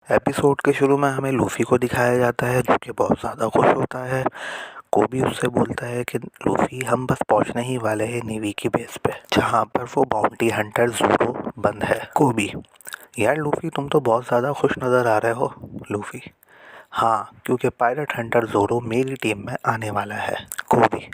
Episode के शुरू में हमें लूफ़ी को दिखाया जाता है जो कि बहुत ज़्यादा खुश होता है। कोबी उससे बोलता है कि लूफ़ी हम बस पहुंचने ही वाले हैं नेवी की बेस पे जहां पर वो बाउंटी हंटर ज़ोरो बंद है। कोबी: यार लूफ़ी तुम तो बहुत ज़्यादा खुश नज़र आ रहे हो। लूफ़ी: हाँ क्योंकि पायरेट हंटर ज़ोरो मेरी टीम में आने वाला है। कोबी: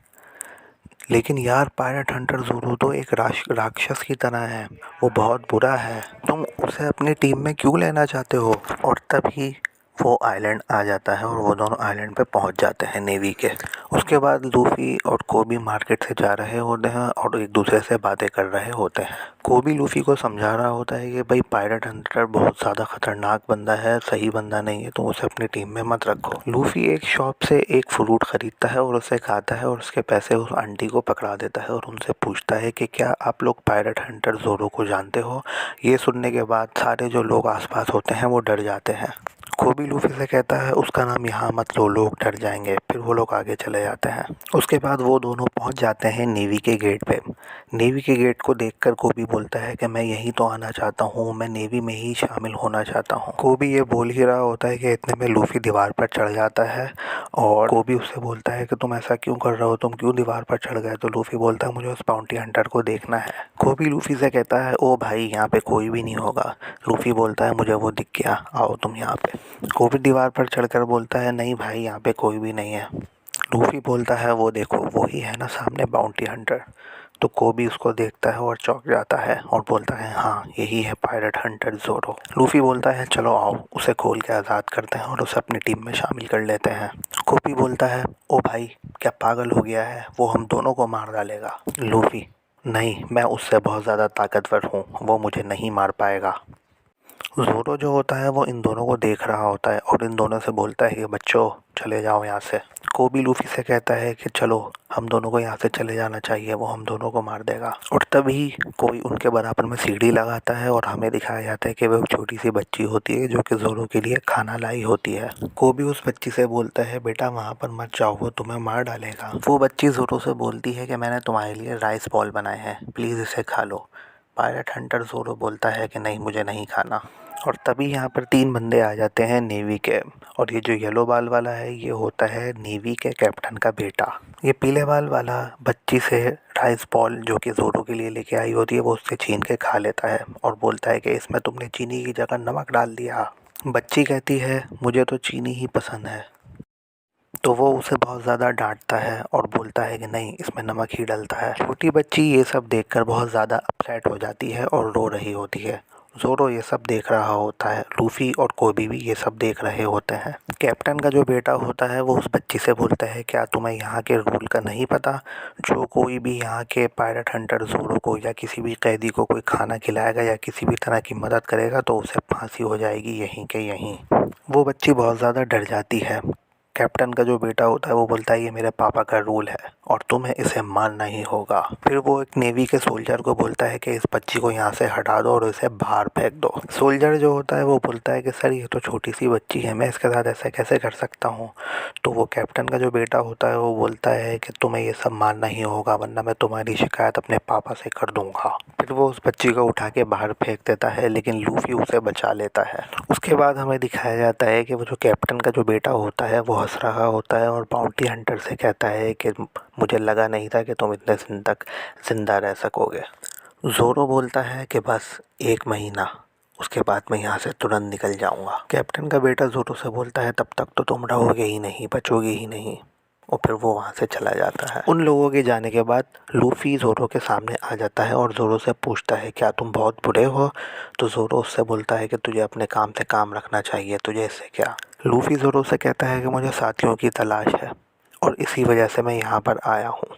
लेकिन यार पायरेट हंटर ज़ोरो तो एक राक्षस की तरह है, वो बहुत बुरा है, तुम उसे अपनी टीम में क्यों लेना चाहते हो। और तभी वो आइलैंड आ जाता है और वो दोनों आइलैंड पे पहुंच जाते हैं नेवी के। उसके बाद लूफ़ी और कोबी मार्केट से जा रहे होते हैं और एक दूसरे से बातें कर रहे होते हैं। कोबी लूफ़ी को समझा रहा होता है कि भाई पायरेट हंटर बहुत ज़्यादा ख़तरनाक बंदा है, सही बंदा नहीं है, तो उसे अपनी टीम में मत रखो। लूफ़ी एक शॉप से एक फ्रूट ख़रीदता है और उसे खाता है और उसके पैसे उस आंटी को पकड़ा देता है और उनसे पूछता है कि क्या आप लोग पायरेट हंटर ज़ोरो को जानते हो। ये सुनने के बाद सारे जो लोग आसपास होते हैं वो डर जाते हैं। कोबी लूफ़ी से कहता है उसका नाम यहाँ मत लो, लोग डर जाएंगे। फिर वो लोग आगे चले जाते हैं। उसके बाद वो दोनों पहुँच जाते हैं नेवी के गेट पे। नेवी के गेट को देखकर कोबी बोलता है कि मैं यहीं तो आना चाहता हूँ, मैं नेवी में ही शामिल होना चाहता हूँ। कोबी ये बोल ही रहा होता है कि इतने में लूफ़ी दीवार पर चढ़ जाता है और कोबी उससे बोलता है कि तुम ऐसा क्यों कर रहे हो, तुम क्यों दीवार पर चढ़ गए। तो लूफ़ी बोलता है मुझे उस बाउंटी हंटर को देखना है। कोबी लूफ़ी से कहता है ओ भाई यहाँ पे कोई भी नहीं होगा। लूफ़ी बोलता है मुझे वो दिख गया, आओ तुम यहाँ पे। कोबी दीवार पर चढ़कर बोलता है नहीं भाई यहाँ पे कोई भी नहीं है। लूफ़ी बोलता है वो देखो वही है ना सामने बाउंटी हंटर। तो कोबी उसको देखता है और चौंक जाता है और बोलता है हाँ यही है पायरेट हंटर ज़ोरो। लूफ़ी बोलता है चलो आओ उसे खोल के आज़ाद करते हैं और उसे अपनी टीम में शामिल कर लेते हैं। कोबी बोलता है ओ भाई क्या पागल हो गया है, वो हम दोनों को मार डालेगा। लूफ़ी: नहीं मैं उससे बहुत ज़्यादा ताकतवर हूँ, वो मुझे नहीं मार पाएगा। ज़ोरो जो होता है वो इन दोनों को देख रहा होता है और इन दोनों से बोलता है कि बच्चों चले जाओ यहाँ से। कोबी लूफ़ी से कहता है कि चलो हम दोनों को यहाँ से चले जाना चाहिए, वो हम दोनों को मार देगा। और तभी कोई उनके बराबर में सीढ़ी लगाता है और हमें दिखाया जाता है कि वो एक छोटी सी बच्ची होती है जो कि ज़ोरो के लिए खाना लाई होती है। कोबी उस बच्ची से बोलता है बेटा वहाँ पर मत जाओ, वो तुम्हें मार डालेगा। वो बच्ची ज़ोरो से बोलती है कि मैंने तुम्हारे लिए राइस बॉल बनाए हैं, प्लीज़ इसे खा लो। पायरेट हंटर ज़ोरो बोलता है कि नहीं मुझे नहीं खाना। और तभी यहाँ पर 3 बंदे आ जाते हैं नेवी के। और ये जो येलो बाल वाला है ये होता है नेवी के कैप्टन का बेटा। ये पीले बाल वाला बच्ची से राइस बॉल जो कि ज़ोरो के लिए लेके आई होती है वो उससे छीन के खा लेता है और बोलता है कि इसमें तुमने चीनी की जगह नमक डाल दिया। बच्ची कहती है मुझे तो चीनी ही पसंद है। तो वो उसे बहुत ज़्यादा डांटता है और बोलता है कि नहीं इसमें नमक ही डलता है। छोटी बच्ची ये सब देखकर बहुत ज़्यादा अपसेट हो जाती है और रो रही होती है। ज़ोरो ये सब देख रहा होता है, लूफ़ी और कोबी भी ये सब देख रहे होते हैं। कैप्टन का जो बेटा होता है वो उस बच्ची से बोलता है क्या तुम्हें यहाँ के रूल का नहीं पता, जो कोई भी यहाँ के पायरेट हंटर ज़ोरो को या किसी भी कैदी को कोई खाना खिलाएगा या किसी भी तरह की मदद करेगा तो उसे फांसी हो जाएगी यहीं के यहीं। वो बच्ची बहुत ज़्यादा डर जाती है। कैप्टन का जो बेटा होता है वो बोलता है ये मेरे पापा का रूल है और तुम्हें इसे मानना ही होगा। फिर वो एक नेवी के सोल्जर को बोलता है कि इस बच्ची को यहाँ से हटा दो और इसे बाहर फेंक दो। सोल्जर जो होता है वो बोलता है कि सर ये तो छोटी सी बच्ची है, मैं इसके साथ ऐसे कैसे कर सकता हूँ। तो वो कैप्टन का जो बेटा होता है वो बोलता है कि तुम्हें ये सब मानना ही होगा वरना मैं तुम्हारी शिकायत अपने पापा से कर दूँगा। फिर वो उस बच्ची को उठा के बाहर फेंक देता है लेकिन लूफ़ी उसे बचा लेता है। उसके बाद हमें दिखाया जाता है कि वो जो कैप्टन का जो बेटा होता है वो हंस रहा होता है और बाउंटी हंटर से कहता है कि मुझे लगा नहीं था कि तुम इतने दिन तक ज़िंदा रह सकोगे। ज़ोरो बोलता है कि बस 1 महीना, उसके बाद मैं यहाँ से तुरंत निकल जाऊँगा। कैप्टन का बेटा ज़ोरो से बोलता है तब तक तो तुम रहोगे ही नहीं, बचोगे ही नहीं। और फिर वो वहाँ से चला जाता है। उन लोगों के जाने के बाद लूफ़ी ज़ोरो के सामने आ जाता है और ज़ोरो से पूछता है क्या तुम बहुत बुरे हो। तो ज़ोरो उससे बोलता है कि तुझे अपने काम से काम रखना चाहिए, तुझे इससे क्या। लूफ़ी ज़ोरो से कहता है कि मुझे साथियों की तलाश है और इसी वजह से मैं यहाँ पर आया हूँ,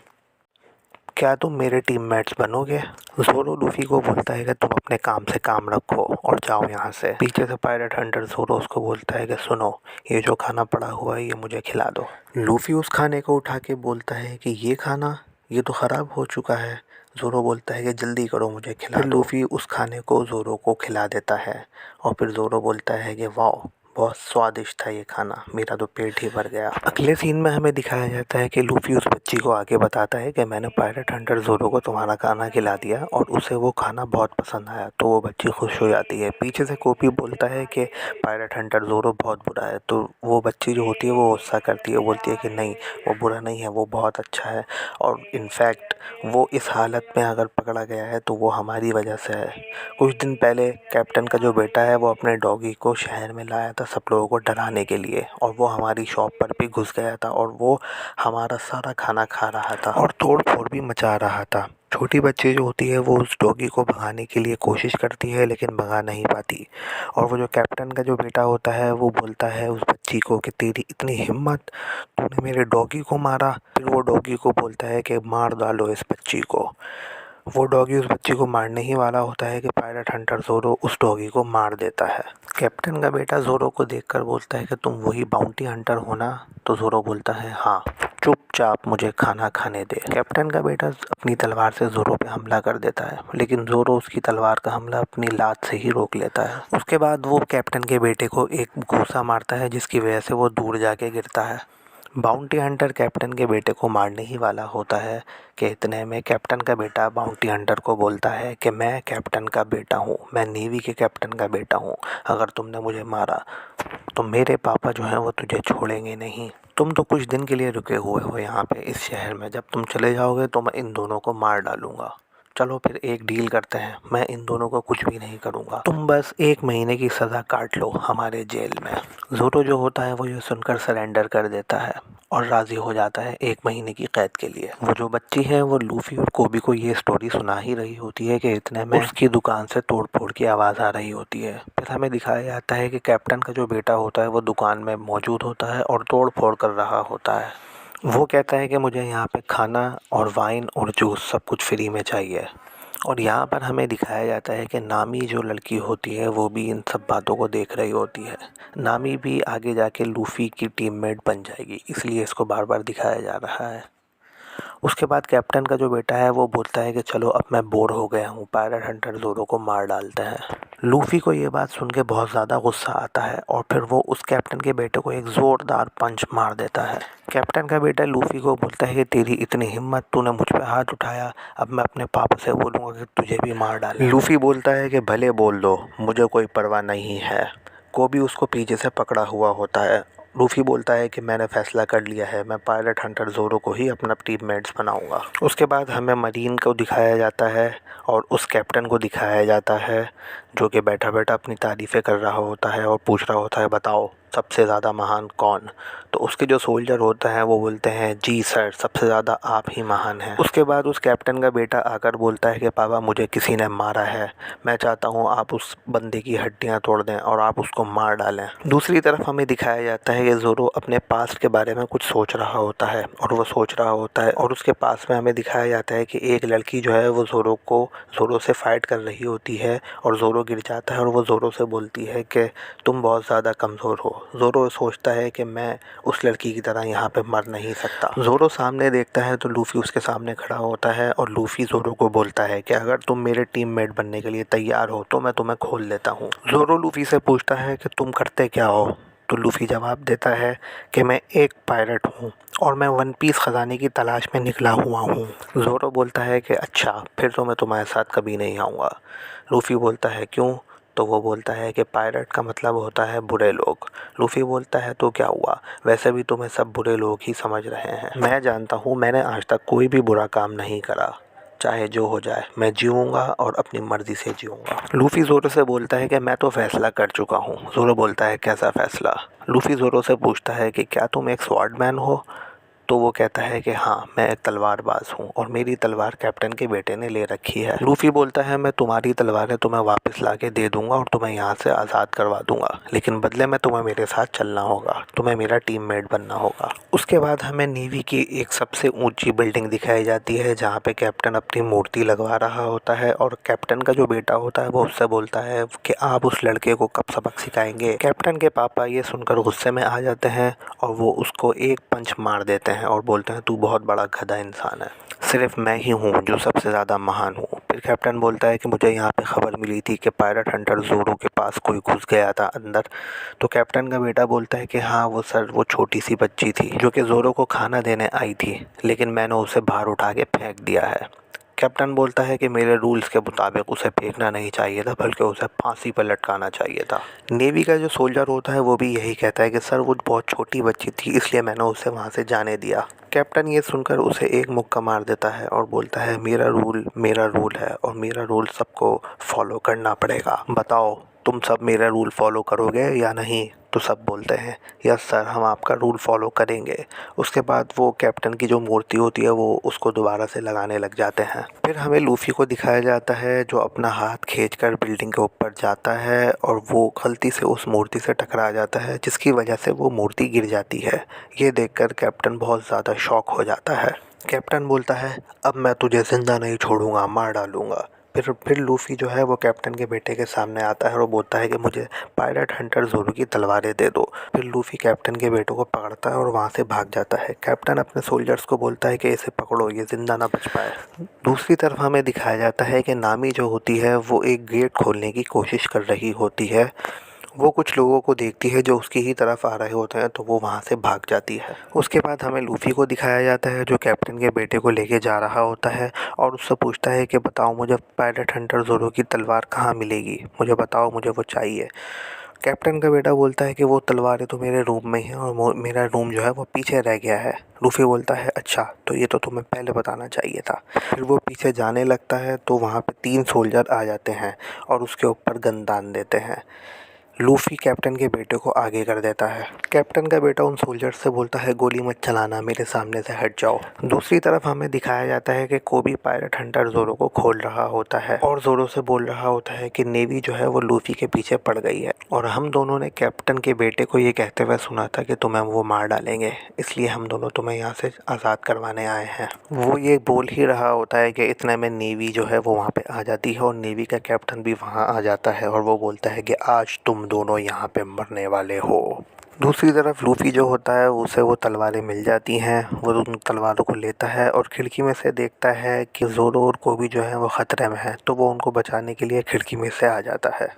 क्या तुम मेरे टीममेट्स बनोगे। ज़ोरो लूफ़ी को बोलता है कि तुम अपने काम से काम रखो और जाओ यहाँ से। पीछे से पायरेट हंटर ज़ोरो उसको बोलता है कि सुनो ये जो खाना पड़ा हुआ है ये मुझे खिला दो। लूफ़ी उस खाने को उठा के बोलता है कि ये खाना ये तो ख़राब हो चुका है। ज़ोरो बोलता है कि जल्दी करो मुझे खिला दो। लूफ़ी उस खाने को ज़ोरो को खिला देता है और फिर ज़ोरो बोलता है कि वाह बहुत स्वादिष्ट था ये खाना, मेरा तो पेट ही भर गया। अगले सीन में हमें दिखाया जाता है कि लूफ़ी उस बच्ची को आके बताता है कि मैंने पायरेट हंटर ज़ोरो को तुम्हारा खाना खिला दिया और उसे वो खाना बहुत पसंद आया। तो वो बच्ची खुश हो जाती है। पीछे से कोबी बोलता है कि पायरेट हंटर ज़ोरो बहुत बुरा है। तो वो बच्ची जो होती है वो गुस्सा करती है, बोलती है कि नहीं, वो बुरा नहीं है, वो बहुत अच्छा है और इनफैक्ट वो इस हालत में अगर पकड़ा गया है तो वो हमारी वजह से है। कुछ दिन पहले कैप्टन का जो बेटा है वो अपने डॉगी को शहर में लाया था सब लोगों को डराने के लिए, और वो हमारी शॉप पर भी घुस गया था और वो हमारा सारा खाना खा रहा था और तोड़ फोड़ भी मचा रहा था। छोटी बच्ची जो होती है वो उस डॉगी को भगाने के लिए कोशिश करती है लेकिन भगा नहीं पाती, और वो जो कैप्टन का जो बेटा होता है वो बोलता है उस बच्ची को कि तेरी इतनी हिम्मत, तूने मेरे डॉगी को मारा। फिर वो डॉगी को बोलता है कि मार डालो इस बच्ची को। वो डॉगी उस बच्ची को मारने ही वाला होता है कि पायरेट हंटर ज़ोरो उस डॉगी को मार देता है। कैप्टन का बेटा ज़ोरो को देखकर बोलता है कि तुम वही बाउंटी हंटर हो ना? तो ज़ोरो बोलता है हाँ, चुपचाप मुझे खाना खाने दे। कैप्टन का बेटा अपनी तलवार से ज़ोरो पे हमला कर देता है, लेकिन ज़ोरो उसकी तलवार का हमला अपनी लात से ही रोक लेता है। उसके बाद वो कैप्टन के बेटे को एक घूंसा मारता है जिसकी वजह से वो दूर जाके गिरता है। बाउंटी हंटर कैप्टन के बेटे को मारने ही वाला होता है कि इतने में कैप्टन का बेटा बाउंटी हंटर को बोलता है कि मैं कैप्टन का बेटा हूँ, मैं नेवी के कैप्टन का बेटा हूँ। अगर तुमने मुझे मारा तो मेरे पापा जो हैं वो तुझे छोड़ेंगे नहीं। तुम तो कुछ दिन के लिए रुके हुए हो यहाँ पे इस शहर में, जब तुम चले जाओगे तो मैं इन दोनों को मार डालूँगा। चलो फिर एक डील करते हैं, मैं इन दोनों को कुछ भी नहीं करूँगा, तुम बस 1 महीने की सज़ा काट लो हमारे जेल में। ज़ोरो जो होता है वो ये सुनकर सरेंडर कर देता है और राज़ी हो जाता है 1 महीने की क़ैद के लिए। वो जो बच्ची है वो लूफ़ी और कोबी को ये स्टोरी सुना ही रही होती है कि इतने में उसकी दुकान से तोड़ फोड़ की आवाज़ आ रही होती है। फिर हमें दिखाया जाता है कि कैप्टन का जो बेटा होता है वो दुकान में मौजूद होता है और तोड़ फोड़ कर रहा होता है। वो कहता है कि मुझे यहाँ पे खाना और वाइन और जूस सब कुछ फ्री में चाहिए। और यहाँ पर हमें दिखाया जाता है कि नामी जो लड़की होती है वो भी इन सब बातों को देख रही होती है। नामी भी आगे जाके लूफ़ी की टीममेट बन जाएगी, इसलिए इसको बार बार दिखाया जा रहा है। उसके बाद कैप्टन का जो बेटा है वो बोलता है कि चलो अब मैं बोर हो गया हूँ, पायरेट हंटर ज़ोरो को मार डालते हैं। लूफ़ी को ये बात सुन के बहुत ज़्यादा गुस्सा आता है और फिर वो उस कैप्टन के बेटे को एक ज़ोरदार पंच मार देता है। कैप्टन का बेटा लूफ़ी को बोलता है कि तेरी इतनी हिम्मत, तूने मुझ पे हाथ उठाया, अब मैं अपने पापा से बोलूँगा कि तुझे भी मार डाले। लूफ़ी बोलता है कि भले बोल दो, मुझे कोई परवाह नहीं है। कोबी उसको पीछे से पकड़ा हुआ होता है। लूफ़ी बोलता है कि मैंने फ़ैसला कर लिया है, मैं पायरेट हंटर ज़ोरो को ही अपना टीममेट्स बनाऊंगा। उसके बाद हमें मरीन को दिखाया जाता है और उस कैप्टन को दिखाया जाता है जो कि बैठा बैठा अपनी तारीफ़ें कर रहा होता है और पूछ रहा होता है बताओ सबसे ज़्यादा महान कौन। तो उसके जो सोल्जर होते हैं वो बोलते हैं जी सर, सबसे ज़्यादा आप ही महान हैं। उसके बाद उस कैप्टन का बेटा आकर बोलता है कि पापा मुझे किसी ने मारा है, मैं चाहता हूँ आप उस बंदे की हड्डियाँ तोड़ दें और आप उसको मार डालें। दूसरी तरफ हमें दिखाया जाता है कि ज़ोरो अपने पास्ट के बारे में कुछ सोच रहा होता है और वो सोच रहा होता है और उसके पास में हमें दिखाया जाता है कि एक लड़की जो है वो ज़ोरो से फ़ाइट कर रही होती है और ज़ोरो गिर जाता है और वो ज़ोरो से बोलती है कि तुम बहुत ज़्यादा कमज़ोर हो। ज़ोरो सोचता है कि मैं उस लड़की की तरह यहाँ पे मर नहीं सकता। ज़ोरो सामने देखता है तो लूफ़ी उसके सामने खड़ा होता है और लूफ़ी ज़ोरो को बोलता है कि अगर तुम मेरे टीममेट बनने के लिए तैयार हो तो मैं तुम्हें खोल लेता हूँ। ज़ोरो लूफ़ी से पूछता है कि तुम करते क्या हो? तो लूफ़ी जवाब देता है कि मैं एक पायरेट हूँ और मैं वन पीस ख़जाने की तलाश में निकला हुआ हूँ। ज़ोरो बोलता है कि अच्छा, फिर तो मैं तुम्हारे साथ कभी नहीं आऊँगा। लूफ़ी बोलता है क्यों? तो वो बोलता है कि पायरेट का मतलब होता है बुरे लोग। लूफ़ी बोलता है तो क्या हुआ, वैसे भी तुम्हें सब बुरे लोग ही समझ रहे हैं। मैं जानता हूँ मैंने आज तक कोई भी बुरा काम नहीं करा, चाहे जो हो जाए मैं जीऊँगा और अपनी मर्ज़ी से जीऊँगा। लूफ़ी ज़ोरो से बोलता है कि मैं तो फ़ैसला कर चुका हूँ। ज़ोरो बोलता है कैसा फ़ैसला? लूफ़ी ज़ोरो से पूछता है कि क्या तुम एक स्वॉर्डमैन हो? तो वो कहता है कि हाँ, मैं एक तलवारबाज़ हूँ और मेरी तलवार कैप्टन के बेटे ने ले रखी है। लूफ़ी बोलता है मैं तुम्हारी तलवारें तुम्हें वापस ला के दे दूँगा और तुम्हें यहाँ से आज़ाद करवा दूँगा, लेकिन बदले में तुम्हें मेरे साथ चलना होगा, तुम्हें मेरा टीममेट बनना होगा। उसके बाद हमें नेवी की एक सबसे ऊंची बिल्डिंग दिखाई जाती है जहाँ पे कैप्टन अपनी मूर्ति लगवा रहा होता है और कैप्टन का जो बेटा होता है वो उससे बोलता है कि आप उस लड़के को कब सबक सिखाएंगे। कैप्टन के पापा ये सुनकर गुस्से में आ जाते हैं और वो उसको एक पंच मार देते हैं और बोलते हैं तू बहुत बड़ा गधा इंसान है, सिर्फ मैं ही हूँ जो सबसे ज़्यादा महान हूँ। फिर कैप्टन बोलता है कि मुझे यहाँ पे खबर मिली थी कि पायरेट हंटर ज़ोरो के पास कोई घुस गया था अंदर। तो कैप्टन का बेटा बोलता है कि हाँ वो सर, वो छोटी सी बच्ची थी जो कि ज़ोरो को खाना देने आई थी, लेकिन मैंने उसे बाहर उठा के फेंक दिया है। कैप्टन बोलता है कि मेरे रूल्स के मुताबिक उसे फेंकना नहीं चाहिए था, बल्कि उसे फांसी पर लटकाना चाहिए था। नेवी का जो सोल्जर होता है वो भी यही कहता है कि सर वो बहुत छोटी बच्ची थी, इसलिए मैंने उसे वहाँ से जाने दिया। कैप्टन ये सुनकर उसे एक मुक्का मार देता है और बोलता है मेरा रूल है और मेरा रूल सबको फॉलो करना पड़ेगा। बताओ तुम सब मेरा रूल फॉलो करोगे या नहीं? तो सब बोलते हैं यस सर, हम आपका रूल फॉलो करेंगे। उसके बाद वो कैप्टन की जो मूर्ति होती है वो उसको दोबारा से लगाने लग जाते हैं। फिर हमें लूफ़ी को दिखाया जाता है जो अपना हाथ खींचकर बिल्डिंग के ऊपर जाता है और वो गलती से उस मूर्ति से टकरा जाता है, जिसकी वजह से वो मूर्ति गिर जाती है। ये देखकर कैप्टन बहुत ज़्यादा शॉक हो जाता है। कैप्टन बोलता है अब मैं तुझे ज़िंदा नहीं छोड़ूंगा, मार डालूंगा। फिर लूफ़ी जो है वो कैप्टन के बेटे के सामने आता है और बोलता है कि मुझे पायरेट हंटर ज़ोरो की तलवारें दे दो। फिर लूफ़ी कैप्टन के बेटों को पकड़ता है और वहाँ से भाग जाता है। कैप्टन अपने सोल्जर्स को बोलता है कि इसे पकड़ो, ये ज़िंदा ना बच पाए। दूसरी तरफ हमें दिखाया जाता है कि नामी जो होती है वो एक गेट खोलने की कोशिश कर रही होती है। वो कुछ लोगों को देखती है जो उसकी ही तरफ आ रहे होते हैं, तो वो वहाँ से भाग जाती है। उसके बाद हमें लूफ़ी को दिखाया जाता है जो कैप्टन के बेटे को लेके जा रहा होता है और उससे पूछता है कि बताओ मुझे पायरेट हंटर ज़ोरो की तलवार कहाँ मिलेगी, मुझे बताओ, मुझे वो चाहिए। कैप्टन का बेटा बोलता है कि वो तलवारें तो मेरे रूम में ही हैं और मेरा रूम जो है वो पीछे रह गया है। लूफ़ी बोलता है अच्छा, तो ये तो तुम्हें पहले बताना चाहिए था। फिर वो पीछे जाने लगता है तो वहाँ पे 3 सोल्जर आ जाते हैं और उसके ऊपर गन दान देते हैं। लूफ़ी कैप्टन के बेटे को आगे कर देता है। कैप्टन का बेटा उन सोल्जर्स से बोलता है गोली मत चलाना, मेरे सामने से हट जाओ। दूसरी तरफ हमें दिखाया जाता है कि कोबी पायरेट हंटर ज़ोरो को खोल रहा होता है और ज़ोरो से बोल रहा होता है कि नेवी जो है वो लूफ़ी के पीछे पड़ गई है और हम दोनों ने कैप्टन के बेटे को ये कहते हुए सुना था कि तुम्हें वो मार डालेंगे, इसलिए हम दोनों तुम्हें यहाँ से आज़ाद करवाने आए हैं। वो ये बोल ही रहा होता है कि इतने में नेवी जो है वो वहाँ पे आ जाती है और नेवी का कैप्टन भी वहाँ आ जाता है और वो बोलता है कि आज तुम दोनों यहाँ पे मरने वाले हो। दूसरी तरफ लूफ़ी जो होता है उसे वो तलवारें मिल जाती हैं। वो उन तलवारों को लेता है और खिड़की में से देखता है कि ज़ोरो और कोबी जो है वो ख़तरे में है, तो वो उनको बचाने के लिए खिड़की में से आ जाता है।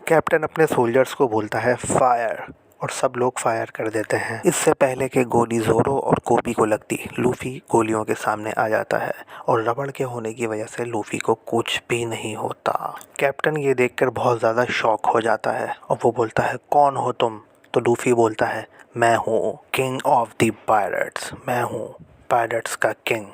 कैप्टन अपने सोल्जर्स को बोलता है फायर और सब लोग फायर कर देते हैं। इससे पहले कि गोली ज़ोरो और कोबी को लगती, लूफ़ी गोलियों के सामने आ जाता है और रबड़ के होने की वजह से लूफ़ी को कुछ भी नहीं होता। कैप्टन ये देखकर बहुत ज़्यादा शॉक हो जाता है और वो बोलता है कौन हो तुम? तो लूफ़ी बोलता है मैं हूँ किंग ऑफ द पायरेट्स, मैं हूँ पायरेट्स का किंग।